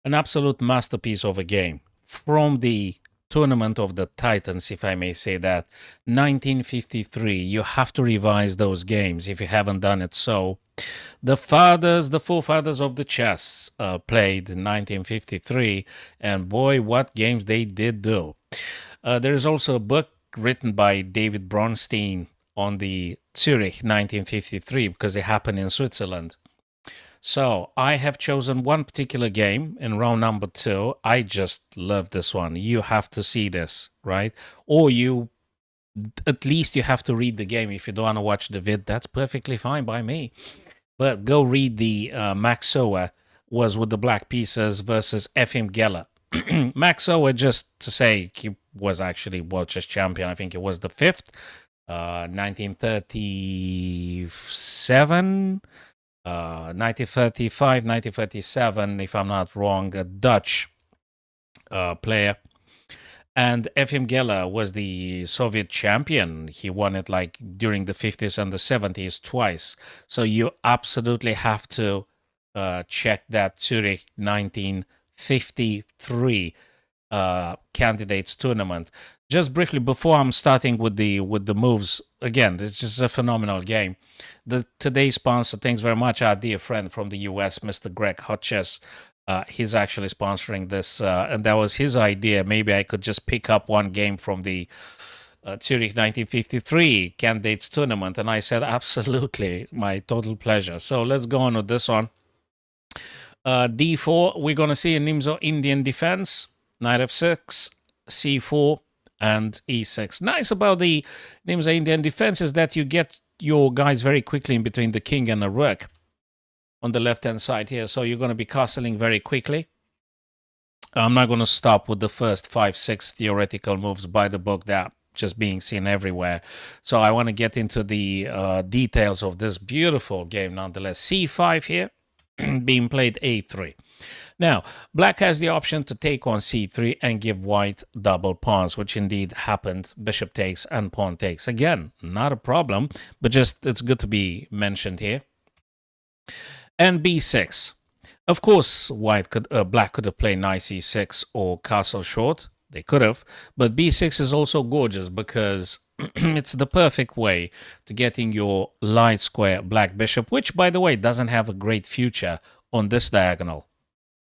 An absolute masterpiece of a game from the Tournament of the Titans, if I may say that, 1953. You have to revise those games if you haven't done it. So, the forefathers of the chess played in 1953, and boy, what games they did do. There is also a book written by David Bronstein on the Zurich 1953 because it happened in Switzerland. So I have chosen one particular game in round number 2. I just love this one. You have to see this, right? Or at least you have to read the game. If you don't want to watch the vid, that's perfectly fine by me. But go read the maxeuwe was with the black pieces versus Efim Geller. maxeuwe, just to say, he was actually World Chess Champion. I think it was the 5th, 1937. 1935, 1937, if I'm not wrong, a Dutch player. And Efim Geller was the Soviet champion. He won it like during the 50s and the 70s twice. So you absolutely have to check that Zurich 1953 candidates tournament. Just briefly before I'm starting with the moves, again, it's just a phenomenal game. Today's sponsor, thanks very much, our dear friend from the US, Mr. Greg Hodges. He's actually sponsoring this, and that was his idea. Maybe I could just pick up one game from the Zurich 1953 candidates tournament, and I said, absolutely, my total pleasure. So let's go on with this one. D4, we're going to see a Nimzo-Indian Defense, knight f6, c4, and e6. Nice about the Nimzo-Indian Defense is that you get your guys very quickly in between the king and the rook on the left-hand side here. So you're going to be castling very quickly. I'm not going to stop with the first 5-6 theoretical moves by the book that just being seen everywhere. So I want to get into the details of this beautiful game nonetheless. c5 here, being played a3. Now, black has the option to take on c3 and give white double pawns, which indeed happened. Bishop takes and pawn takes. Again, not a problem, but just it's good to be mentioned here. And b6. Of course, black could have played knight c6 or castle short. They could have, but b6 is also gorgeous because it's the perfect way to getting your light square black bishop, which, by the way, doesn't have a great future on this diagonal.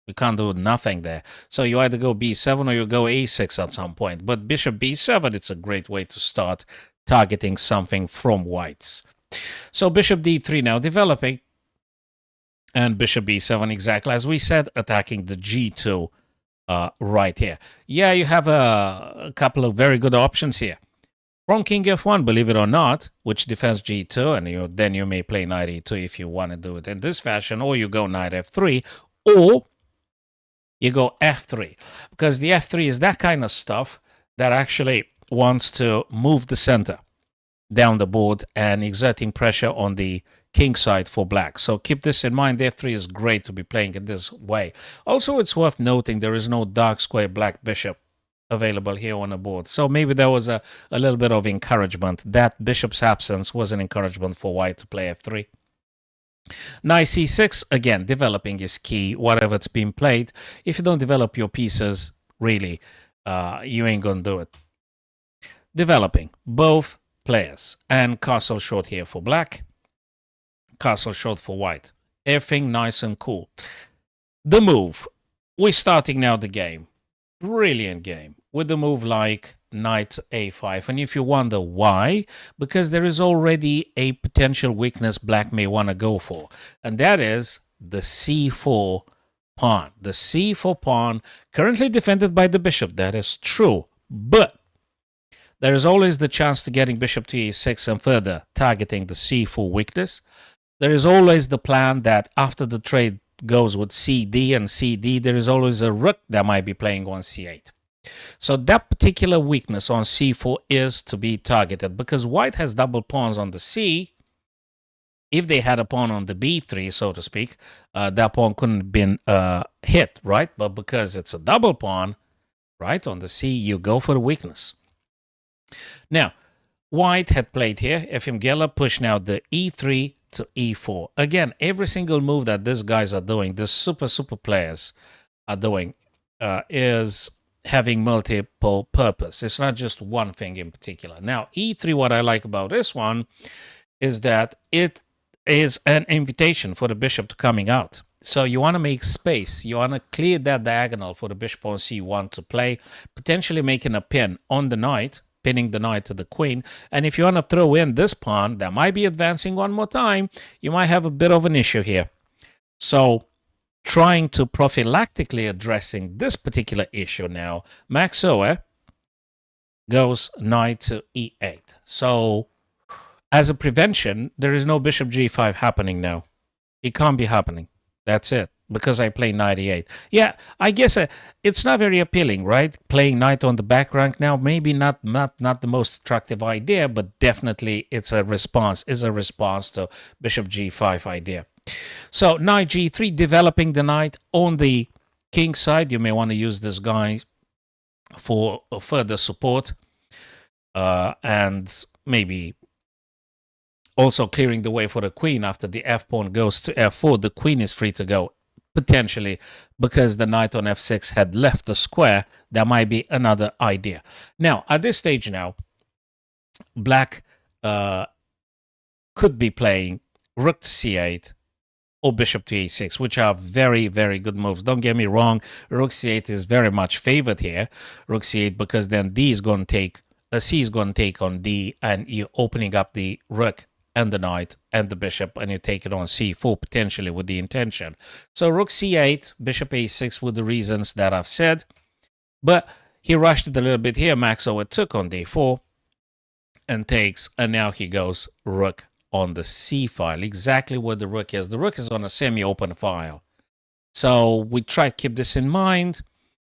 We can't do nothing there. So you either go b7 or you go a6 at some point. But bishop b7, it's a great way to start targeting something from whites. So bishop d3 now developing. And bishop b7, exactly as we said, attacking the g2 right here. Yeah, you have a couple of very good options here. From king f1, believe it or not, which defends g2, and then you may play knight e2 if you want to do it in this fashion, or you go knight f3, or you go f3, because the f3 is that kind of stuff that actually wants to move the center down the board and exerting pressure on the king side for black. So keep this in mind. The f3 is great to be playing it this way. Also, it's worth noting there is no dark square black bishop available here on the board. So maybe there was a little bit of encouragement. That bishop's absence was an encouragement for white to play f3. Knight c6, again, developing is key, whatever it's being played. If you don't develop your pieces, really, you ain't gonna do it. Developing, both players. And castle short here for black. Castle short for white. Everything nice and cool. The move. We're starting now the game. Brilliant game. With the move like knight a5. And if you wonder why, because there is already a potential weakness black may want to go for. And that is the c4 pawn. The c4 pawn currently defended by the bishop. That is true. But there is always the chance to getting bishop to e6 and further targeting the c4 weakness. There is always the plan that after the trade goes with cd and cd, there is always a rook that might be playing on c8. So that particular weakness on c4 is to be targeted because white has double pawns on the c. If they had a pawn on the b3, so to speak, that pawn couldn't have been hit, right? But because it's a double pawn, right, on the c, you go for the weakness. Now, white had played here. Efim Geller pushing out the e3 to e4. Again, every single move that these guys are doing, these super players, are doing is having multiple purpose. It's not just one thing in particular. Now, e3, what I like about this one is that it is an invitation for the bishop to coming out. So you want to make space. You want to clear that diagonal for the bishop on c1 to play, potentially making a pin on the knight, pinning the knight to the queen. And if you want to throw in this pawn that might be advancing one more time, you might have a bit of an issue here. So trying to prophylactically addressing this particular issue now, Max Euwe goes knight to e8. So as a prevention, there is no bishop g5 happening now. It can't be happening. That's it, because I play knight e8. Yeah, I guess it's not very appealing, right? Playing knight on the back rank now, maybe not the most attractive idea, but definitely it's a response to bishop g5 idea. So knight g3, developing the knight on the king side. You may want to use this guy for further support, and maybe also clearing the way for the queen. After the f pawn goes to f4, the queen is free to go, potentially, because the knight on f6 had left the square. That might be another idea. Now, at this stage now, black could be playing rook to c8 or bishop to a6, which are very, very good moves. Don't get me wrong, rook c8 is very much favored here, rook c8, because then d is going to take, c is going to take on d, and you're opening up the rook and the knight and the bishop, and you take it on c4 potentially with the intention. So rook c8, bishop a6 with the reasons that I've said, but he rushed it a little bit here. Max Euwe took on d4 and takes, and now he goes rook on the c file, exactly where the rook is. The rook is on a semi-open file. So we try to keep this in mind.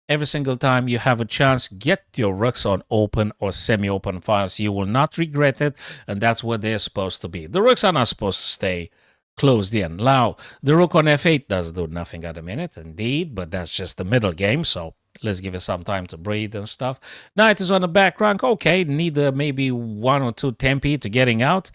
Every single time you have a chance, get your rooks on open or semi-open files. You will not regret it, and that's where they're supposed to be. The rooks are not supposed to stay closed in. Now, the rook on f8 does do nothing at the minute, indeed, but that's just the middle game, so let's give it some time to breathe and stuff. Knight is on the back rank. Okay, need maybe one or two tempi to getting out,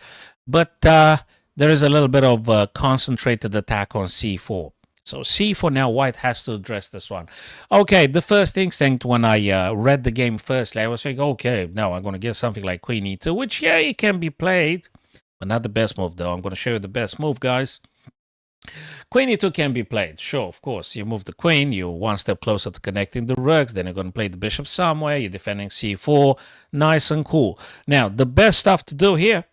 but there is a little bit of concentrated attack on c4. So c4 now, white has to address this one. Okay, the first instinct when I read the game firstly, I was thinking, okay, now I'm going to get something like queen e2, which, yeah, it can be played, but not the best move, though. I'm going to show you the best move, guys. Queen e2 can be played, sure, of course. You move the queen, you're one step closer to connecting the rooks, then you're going to play the bishop somewhere, you're defending c4, nice and cool. Now, the best stuff to do here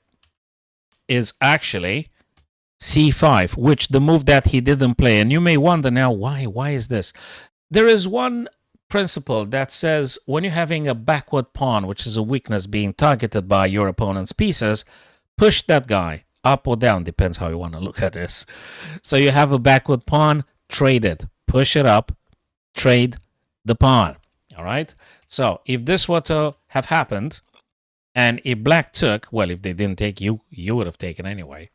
is actually c5, which the move that he didn't play. And you may wonder now, why is this? There is one principle that says when you're having a backward pawn, which is a weakness being targeted by your opponent's pieces, push that guy up or down, depends how you want to look at this. So you have a backward pawn, trade it, push it up, trade the pawn. All right. So if this were to have happened, and if black took, well, if they didn't take, you would have taken anyway.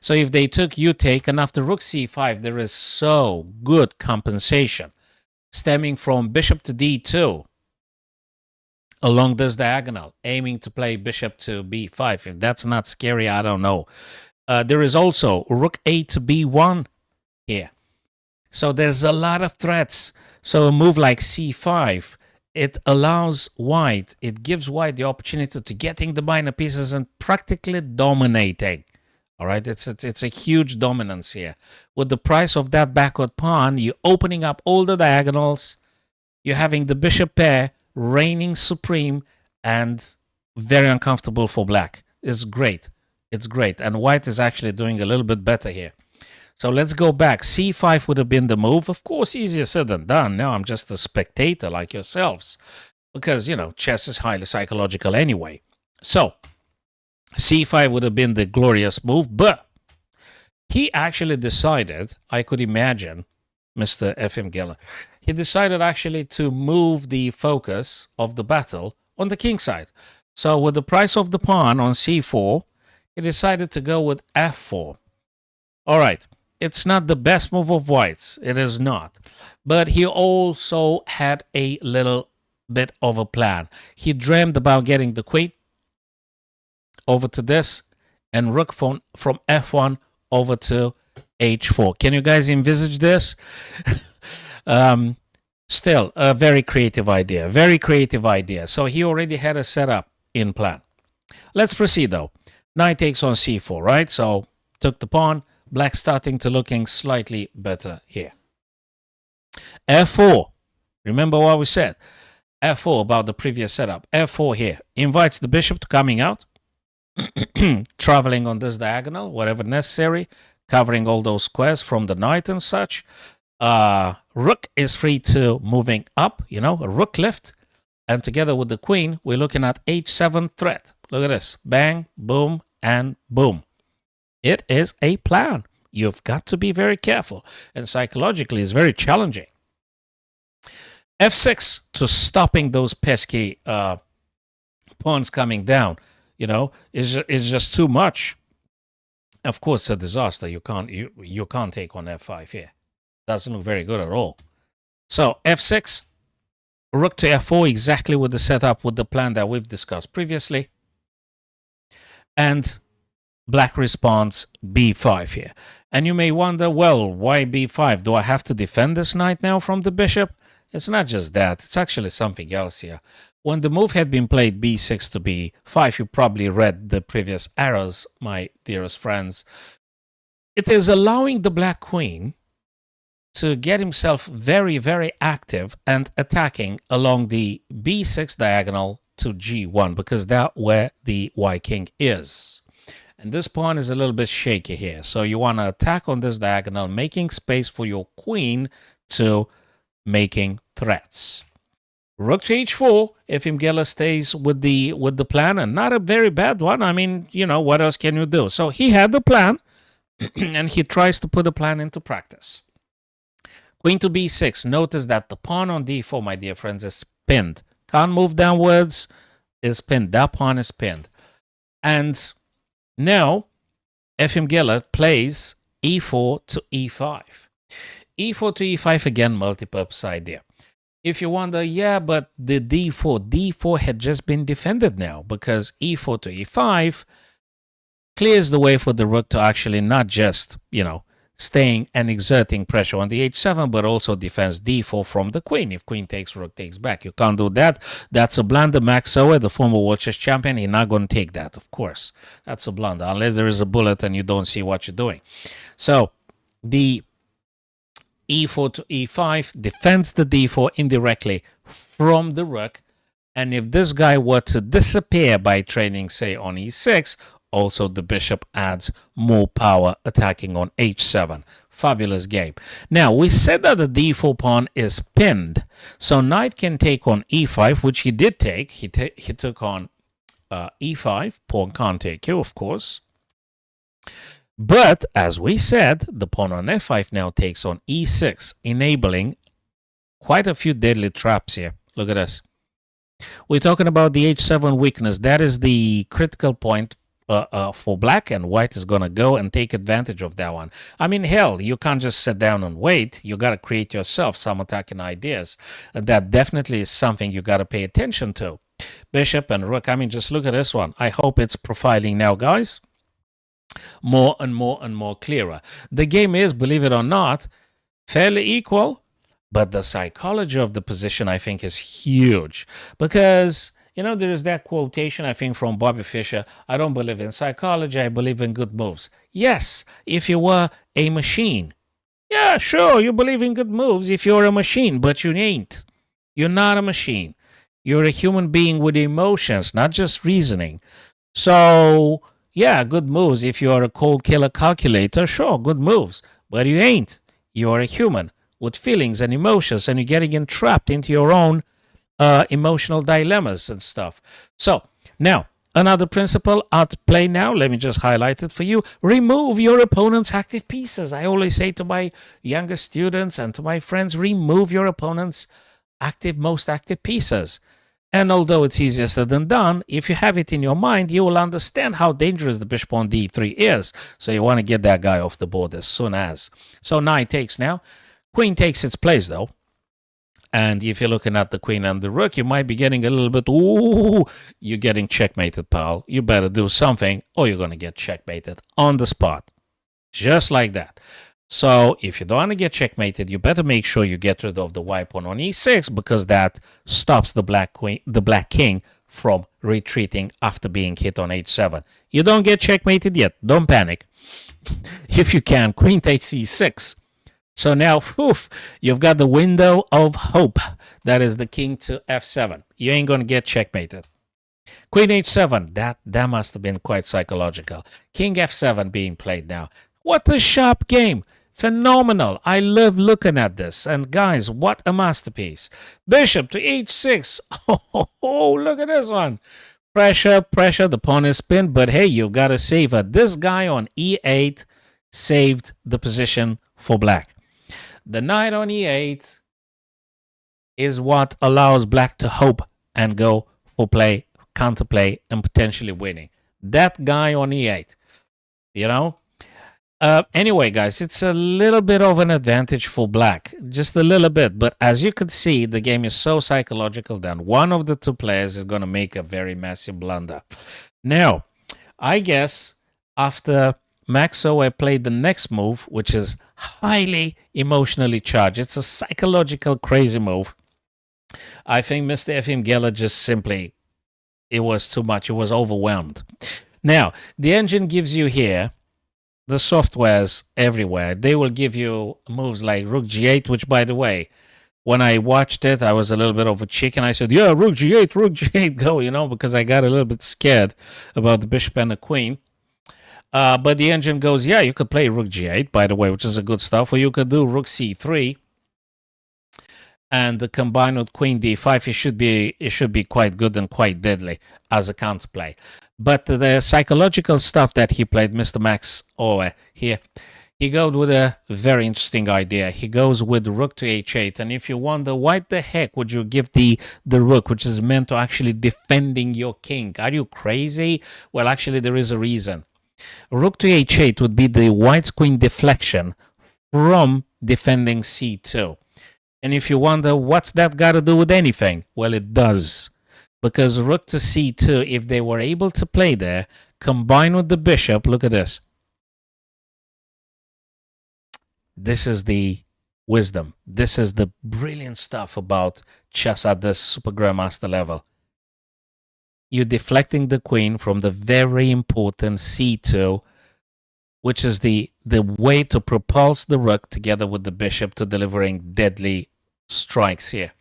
So if they took, you take, and after rook c5, there is so good compensation stemming from bishop to d2 along this diagonal, aiming to play bishop to b5. If that's not scary, I don't know. There is also rook a to b1 here. So there's a lot of threats. So a move like c5, it allows white, it gives white the opportunity to getting the minor pieces and practically dominating. All right, it's a huge dominance here. With the price of that backward pawn, you're opening up all the diagonals. You're having the bishop pair reigning supreme and very uncomfortable for black. It's great. It's great. And white is actually doing a little bit better here. So let's go back. c5 would have been the move. Of course, easier said than done. Now I'm just a spectator like yourselves because, you know, chess is highly psychological anyway. So c5 would have been the glorious move, but he actually decided, I could imagine, Mr. Efim Geller, he decided actually to move the focus of the battle on the king side. So with the price of the pawn on c4, he decided to go with f4. All right. It's not the best move of white's. It is not. But he also had a little bit of a plan. He dreamed about getting the queen over to this and rook from f1 over to h4. Can you guys envisage this? Still, a very creative idea. Very creative idea. So he already had a setup in plan. Let's proceed, though. Knight takes on c4, right? So took the pawn. Black starting to looking slightly better here. f4. Remember what we said. f4 about the previous setup. f4 here. Invites the bishop to coming out. Traveling on this diagonal, whatever necessary. Covering all those squares from the knight and such. Rook is free to moving up, a rook lift. And together with the queen, we're looking at h7 threat. Look at this. Bang, boom, and boom. It is a plan. You've got to be very careful. And psychologically, it's very challenging. f6 to stopping those pesky pawns coming down, is just too much. Of course, it's a disaster. You can't take on f5 here. Doesn't look very good at all. So f6, rook to f4, exactly with the setup, with the plan that we've discussed previously. And black responds b5 here. And you may wonder, well, why b5? Do I have to defend this knight now from the bishop? It's not just that. It's actually something else here. When the move had been played b6 to b5, you probably read the previous arrows, my dearest friends. It is allowing the black queen to get himself very, very active and attacking along the b6 diagonal to g1, because that's where the white king is. And this pawn is a little bit shaky here. So you want to attack on this diagonal, making space for your queen to making threats. Rook to h4, Efim Geller stays with the plan, and not a very bad one. I mean, what else can you do? So he had the plan, and he tries to put the plan into practice. Queen to b6. Notice that the pawn on d4, my dear friends, is pinned. Can't move downwards, is pinned. That pawn is pinned. And now, Efim Geller plays e4 to e5. e4 to e5, again, multi-purpose idea. If you wonder, yeah, but the d4 had just been defended now, because e4 to e5 clears the way for the rook to actually not just, staying and exerting pressure on the h7, but also defends d4 from the queen. If queen takes, rook takes back. You can't do that. That's a blunder. Max Euwe, the former World Chess Champion, he's not going to take that, of course. That's a blunder, unless there is a bullet and you don't see what you're doing. So the e4 to e5 defends the d4 indirectly from the rook. And if this guy were to disappear by training, say, on e6, also the bishop adds more power attacking on h7. Fabulous game. Now, we said that the d4 pawn is pinned. So knight can take on e5, which he did take. He took on e5. Pawn can't take you, of course. But, as we said, the pawn on f5 now takes on e6, enabling quite a few deadly traps here. Look at this. We're talking about the h7 weakness. That is the critical point for black, and white is going to go and take advantage of that one. I mean, hell, you can't just sit down and wait. You got to create yourself some attacking ideas. That definitely is something you got to pay attention to. Bishop and rook. I mean, just look at this one. I hope it's profiling now, guys. More and more and more clearer. The game is, believe it or not, fairly equal, but the psychology of the position, I think, is huge. Because, there is that quotation, I think, from Bobby Fischer, I don't believe in psychology, I believe in good moves. Yes, if you were a machine. Yeah, sure, you believe in good moves if you're a machine, but you ain't. You're not a machine. You're a human being with emotions, not just reasoning. So, yeah, good moves. If you're a cold killer calculator, sure, good moves. But you ain't. You're a human with feelings and emotions, and you're getting entrapped into your own emotional dilemmas and stuff. So, now, another principle at play now. Let me just highlight it for you. Remove your opponent's active pieces. I always say to my younger students and to my friends, remove your opponent's most active pieces. And although it's easier said than done, if you have it in your mind, you will understand how dangerous the bishop on d3 is. So you want to get that guy off the board as soon as. So knight takes now. Queen takes its place, though. And if you're looking at the queen and the rook, you might be getting a little bit, ooh, you're getting checkmated, pal. You better do something or you're going to get checkmated on the spot. Just like that. So if you don't want to get checkmated, you better make sure you get rid of the white pawn on e6 because that stops the black king from retreating after being hit on h7. You don't get checkmated yet. Don't panic. If you can, queen takes e6. So now, you've got the window of hope. That is the king to f7. You ain't going to get checkmated. Queen h7. That must have been quite psychological. King f7 being played now. What a sharp game. Phenomenal. I love looking at this. And guys, what a masterpiece. Bishop to h6. Oh, look at this one. Pressure. The pawn is pinned. But hey, you've got to savor. This guy on e8 saved the position for black. The knight on e8 is what allows black to hope and go for play, counterplay, and potentially winning. That guy on e8, you know? Anyway, guys, it's a little bit of an advantage for black, just a little bit. But as you can see, the game is so psychological that one of the two players is going to make a very massive blunder. Now, I guess after Max Euwe played the next move, which is highly emotionally charged, it's a psychological crazy move. I think Mr. Efim Geller just simply, it was too much. It was overwhelmed. Now, the engine gives you here, the softwares everywhere, they will give you moves like rook g8, which, by the way, when I watched it, I was a little bit of a chicken. I said, yeah, rook g8, go, because I got a little bit scared about the bishop and the queen. But the engine goes, yeah, you could play rook g8, by the way, which is a good stuff. Or you could do rook c3 and combine with queen d5. It should be quite good and quite deadly as a counterplay. But the psychological stuff that he played, Mr. Max Euwe here, he goes with a very interesting idea. He goes with rook to h8. And if you wonder, why the heck would you give the rook, which is meant to actually defending your king? Are you crazy? Well, actually, there is a reason. Rook to h8 would be the white's queen deflection from defending c2. And if you wonder, what's that got to do with anything? Well, it does. Because rook to c2, if they were able to play there, combine with the bishop, look at this. This is the wisdom. This is the brilliant stuff about chess at the super grandmaster level. You're deflecting the queen from the very important c2, which is the way to propulse the rook together with the bishop to delivering deadly strikes here.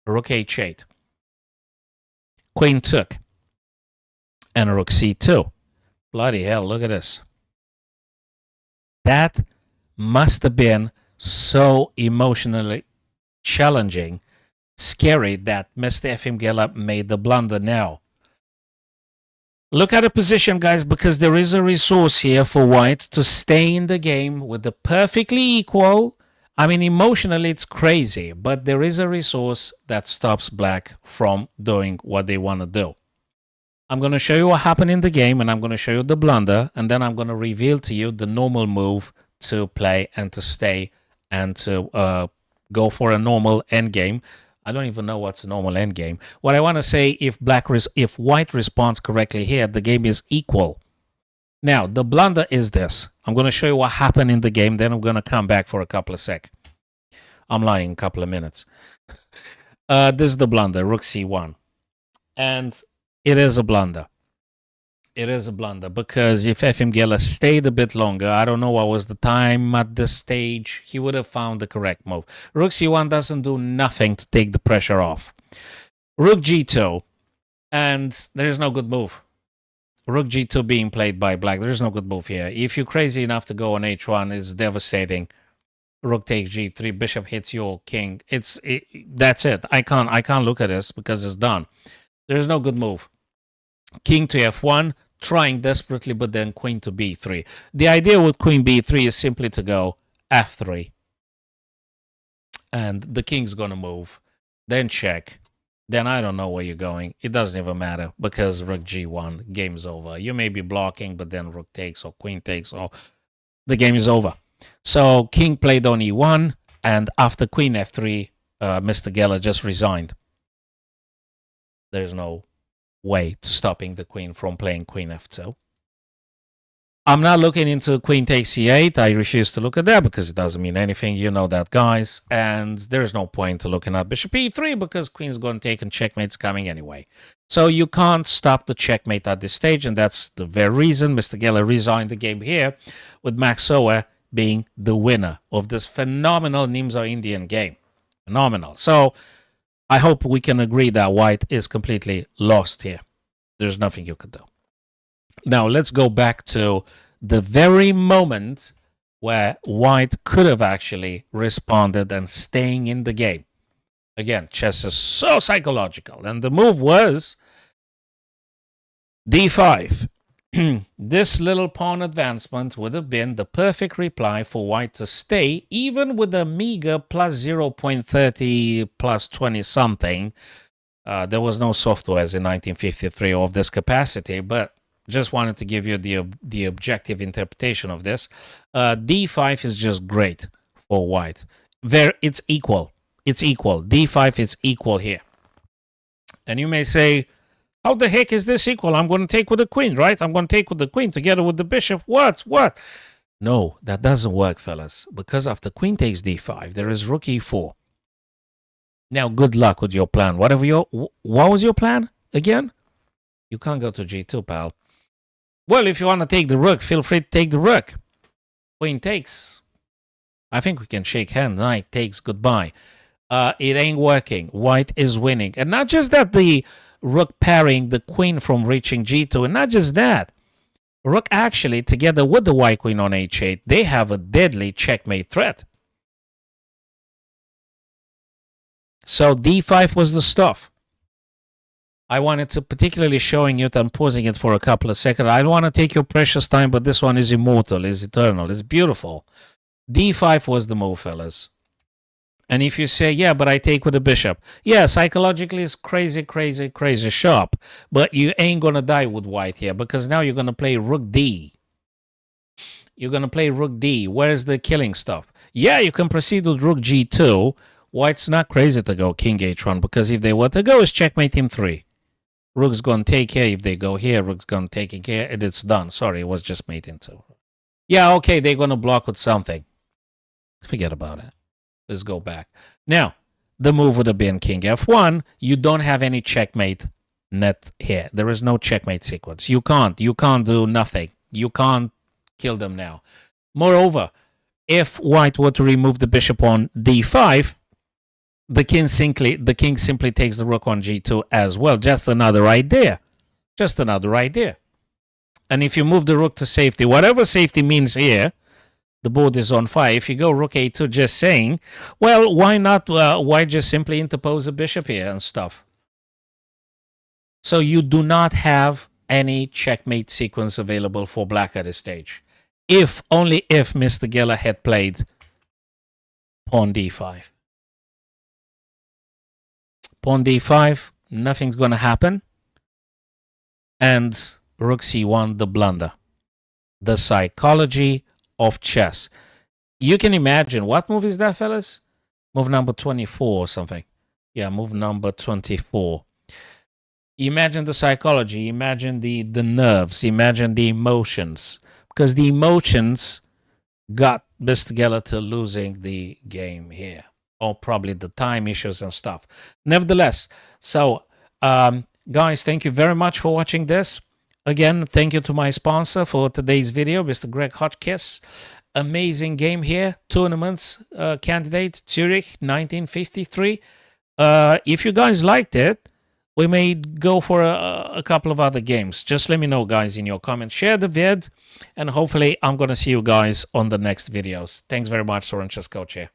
Rook h8. Queen took. And rook c2. Bloody hell, look at this. That must have been so emotionally challenging, scary, that Mr. Efim Geller made the blunder now. Look at the position, guys, because there is a resource here for white to stay in the game with the perfectly equal. I mean, emotionally, it's crazy, but there is a resource that stops black from doing what they want to do. I'm going to show you what happened in the game, and I'm going to show you the blunder, and then I'm going to reveal to you the normal move to play and to stay and to go for a normal endgame. I don't even know what's a normal endgame. What I want to say, if white responds correctly here, the game is equal. Now, the blunder is this. I'm going to show you what happened in the game, then I'm going to come back for a couple of seconds. I'm lying, a couple of minutes. This is the blunder, rook c1. And it is a blunder. It is a blunder because if Efim Geller stayed a bit longer, I don't know what was the time at this stage, he would have found the correct move. Rook c1 doesn't do nothing to take the pressure off. Rook g2, and there is no good move. Rook g2 being played by black, there is no good move here. If you're crazy enough to go on h1, it's devastating. Rook takes g3, bishop hits your king. That's it. I can't look at this because it's done. There's no good move. King to f1, trying desperately, but then queen to b3. The idea with queen b3 is simply to go f3. And the king's going to move. Then check. Then I don't know where you're going. It doesn't even matter because rook g1, game's over. You may be blocking, but then rook takes or queen takes, or the game is over. So king played on e1, and after queen f3, Mr. Geller just resigned. There's no way to stopping the queen from playing queen f2. I'm not looking into queen takes c8. I refuse to look at that because it doesn't mean anything. You know that, guys. And there's no point to looking at bishop e3 because queen's going to take and checkmate's coming anyway. So you can't stop the checkmate at this stage, and that's the very reason Mr. Geller resigned the game here, with Max Euwe being the winner of this phenomenal Nimzo-Indian game. Phenomenal. So I hope we can agree that white is completely lost here. There's nothing you can do. Now let's go back to the very moment where white could have actually responded and staying in the game. Again, chess is so psychological. And the move was d5. This little pawn advancement would have been the perfect reply for white to stay, even with a meager plus 0.30, plus 20 something. There was no softwares in 1953 of this capacity, but just wanted to give you the objective interpretation of this. d5 is just great for white. It's equal. It's equal. d5 is equal here. And you may say, how the heck is this equal? I'm going to take with the queen, right? I'm going to take with the queen together with the bishop. What? No, that doesn't work, fellas. Because after queen takes d5, there is rook e4. Now, good luck with your plan. What was your plan again? You can't go to g2, pal. Well, if you want to take the rook, feel free to take the rook. Queen takes. I think we can shake hands. Knight takes. Goodbye. It ain't working. White is winning. And not just that, the rook parrying the queen from reaching g2. And not just that. Rook actually, together with the white queen on h8, they have a deadly checkmate threat. So d5 was the stuff. I wanted to particularly showing it and pausing it for a couple of seconds. I don't want to take your precious time, but this one is immortal, is eternal, is beautiful. d5 was the move, fellas. And if you say, yeah, but I take with the bishop. Yeah, psychologically it's crazy, crazy, crazy sharp. But you ain't going to die with white here because now you're going to play rook d. You're going to play rook d. Where's the killing stuff? Yeah, you can proceed with rook g2. White's not crazy to go king h1 because if they were to go, it's checkmate him 3. Rook's going to take here. If they go here, rook's going to take here, and it's done. Sorry, it was just mate in 2. Yeah, okay, they're going to block with something. Forget about it. Let's go back. Now, the move would have been king f1. You don't have any checkmate net here. There is no checkmate sequence. You can't do nothing. You can't kill them now. Moreover, if white were to remove the bishop on d5, the king simply takes the rook on g2 as well. Just another idea. Just another idea. And if you move the rook to safety, whatever safety means here, the board is on fire. If you go rook a2, just saying, well, why not? Why just simply interpose a bishop here and stuff? So you do not have any checkmate sequence available for black at this stage. Only if Mr. Geller had played pawn d5. Pawn d5, nothing's going to happen. And rook c1, the blunder. The psychology of chess. You can imagine, what move is that, fellas? Move number 24 or something. Yeah, move number 24. Imagine the psychology, imagine the nerves, imagine the emotions. Because the emotions got Mr. Geller to losing the game here. Or probably the time issues and stuff. Nevertheless, so guys, thank you very much for watching this. Again, thank you to my sponsor for today's video, Mr. Greg Hotchkiss. Amazing game here. Tournaments candidate, Zurich, 1953. If you guys liked it, we may go for a couple of other games. Just let me know, guys, in your comments. Share the vid, and hopefully I'm going to see you guys on the next videos. Thanks very much, Soren Chess Coach here.